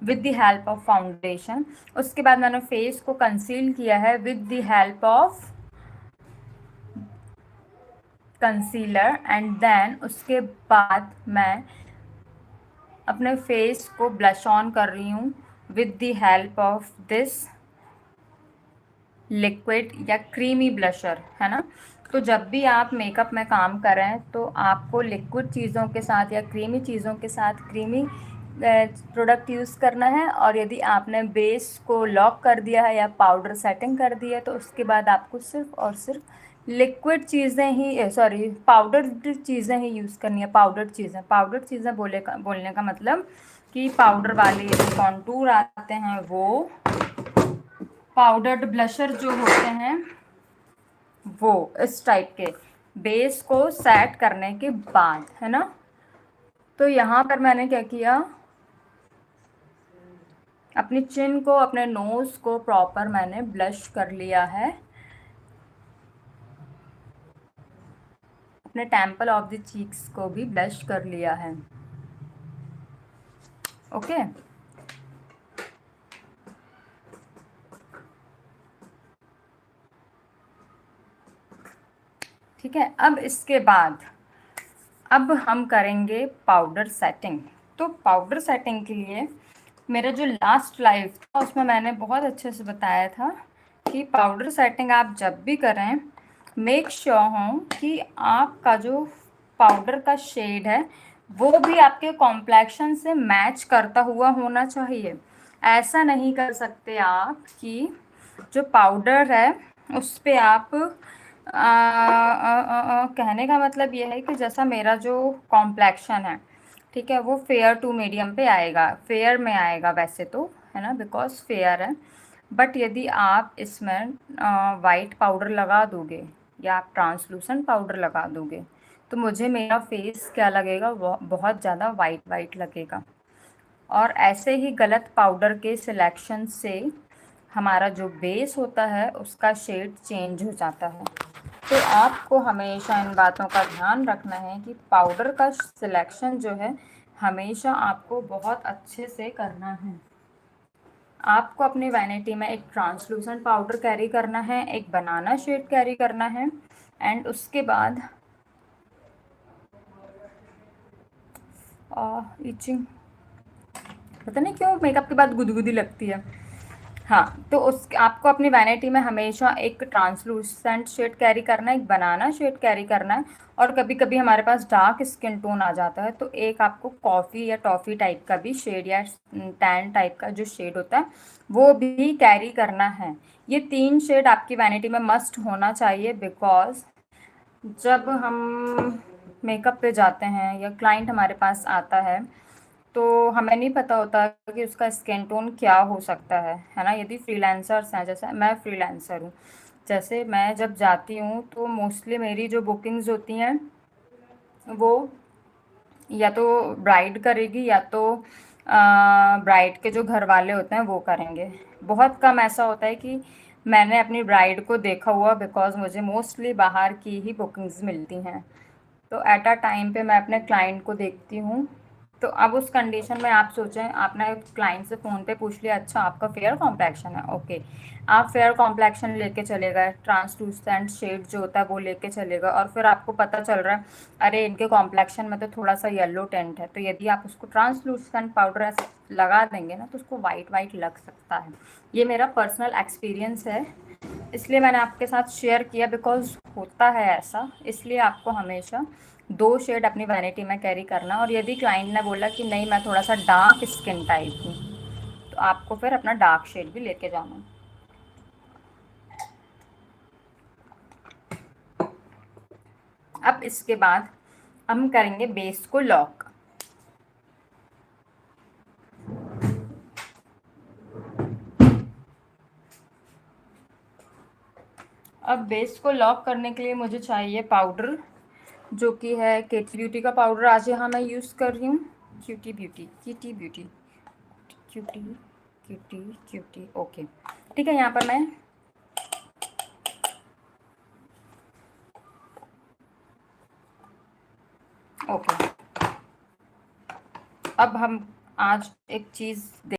With the help of foundation. उसके बाद मैंने फेस को कंसील किया है with the help of concealer, and then उसके बाद मैं अपने फेस को ब्लश ऑन कर रही हूँ with the help of this liquid या क्रीमी ब्लशर, है ना। तो जब भी आप मेकअप में काम करें तो आपको लिक्विड चीज़ों के साथ या क्रीमी चीज़ों के साथ क्रीमी प्रोडक्ट यूज़ करना है, और यदि आपने बेस को लॉक कर दिया है या पाउडर सेटिंग कर दी है तो उसके बाद आपको सिर्फ और सिर्फ लिक्विड चीज़ें ही, सॉरी, पाउडर चीज़ें ही यूज़ करनी है। पाउडर चीज़ें बोलने का मतलब कि पाउडर वाले जो कॉन्टूर आते हैं, वो पाउडर्ड ब्लशर जो होते हैं, वो इस टाइप के बेस को सेट करने के बाद, है ना। तो यहाँ पर मैंने क्या किया, अपनी चिन को, अपने नोज को प्रॉपर मैंने ब्लश कर लिया है, अपने टेम्पल ऑफ द चीक्स को भी ब्लश कर लिया है। ओके, ठीक है। अब इसके बाद अब हम करेंगे पाउडर सेटिंग। तो पाउडर सेटिंग के लिए मेरा जो लास्ट लाइव था उसमें मैंने बहुत अच्छे से बताया था कि पाउडर सेटिंग आप जब भी करें, मेक श्योर हो कि आपका जो पाउडर का शेड है वो भी आपके कॉम्प्लेक्शन से मैच करता हुआ होना चाहिए। ऐसा नहीं कर सकते आप कि जो पाउडर है उस पे आप कहने का मतलब ये है कि जैसा मेरा जो कॉम्प्लेक्शन है, ठीक है, वो फेयर टू मीडियम पे आएगा, फेयर में आएगा वैसे तो, है ना, बिकॉज फेयर है। बट यदि आप इसमें वाइट पाउडर लगा दोगे या आप ट्रांसलूसेंट पाउडर लगा दोगे तो मुझे मेरा फेस क्या लगेगा, बहुत ज़्यादा वाइट वाइट लगेगा। और ऐसे ही गलत पाउडर के सिलेक्शन से हमारा जो बेस होता है उसका शेड चेंज हो जाता है। तो आपको हमेशा इन बातों का ध्यान रखना है कि पाउडर का सिलेक्शन जो है हमेशा आपको बहुत अच्छे से करना है। आपको अपनी वैनिटी में एक ट्रांसलूसेंट पाउडर कैरी करना है, एक बनाना शेड कैरी करना है, एंड उसके बाद इचिंग, पता नहीं क्यों मेकअप के बाद गुदगुदी लगती है। हाँ, तो उस आपको अपनी वैनिटी में हमेशा एक ट्रांसलूसेंट शेड कैरी करना है, एक बनाना शेड कैरी करना है, और कभी कभी हमारे पास डार्क स्किन टोन आ जाता है तो एक आपको कॉफ़ी या टॉफ़ी टाइप का भी शेड या टैन टाइप का जो शेड होता है वो भी कैरी करना है। ये 3 शेड आपकी वैनिटी में मस्ट होना चाहिए, बिकॉज जब हम मेकअप पे जाते हैं या क्लाइंट हमारे पास आता है तो हमें नहीं पता होता कि उसका स्किन टोन क्या हो सकता है ना। यदि फ्रीलांसर्स हैं, जैसे मैं फ्रीलांसर हूँ, जैसे मैं जब जाती हूँ तो मोस्टली मेरी जो बुकिंग्स होती हैं वो या तो ब्राइड करेगी या तो ब्राइड के जो घर वाले होते हैं वो करेंगे। बहुत कम ऐसा होता है कि मैंने अपनी ब्राइड को देखा हुआ, बिकॉज मुझे मोस्टली बाहर की ही बुकिंग्स मिलती हैं। तो एट अ टाइम पे मैं अपने क्लाइंट को देखती हूँ। तो अब उस कंडीशन में आप सोचें, आपने क्लाइंट से फ़ोन पे पूछ लिया, अच्छा आपका फेयर कॉम्प्लेक्शन है, ओके, आप फेयर कॉम्प्लेक्शन लेके चले गए, ट्रांसलूसेंट शेड जो होता है वो लेके चले गए, और फिर आपको पता चल रहा है अरे इनके कॉम्प्लेक्शन में तो थोड़ा सा येलो टेंट है, तो यदि आप उसको ट्रांसलूसेंट पाउडर ऐसे लगा देंगे ना तो उसको वाइट वाइट लग सकता है। ये मेरा पर्सनल एक्सपीरियंस है, इसलिए मैंने आपके साथ शेयर किया, बिकॉज होता है ऐसा। इसलिए आपको हमेशा 2 शेड अपनी वैनिटी में कैरी करना, और यदि क्लाइंट ने बोला कि नहीं मैं थोड़ा सा डार्क स्किन टाइप हूँ तो आपको फिर अपना डार्क शेड भी लेके जाना। अब इसके बाद हम करेंगे बेस को लॉक। अब बेस को लॉक करने के लिए मुझे चाहिए पाउडर, जो कि है केटी ब्यूटी का पाउडर आज यहाँ मैं यूज़ कर रही हूँ। Cutie beauty, cutie beauty, cutie cutie cutie, okay, ठीक है। यहाँ पर मैं ओके, अब हम आज एक चीज़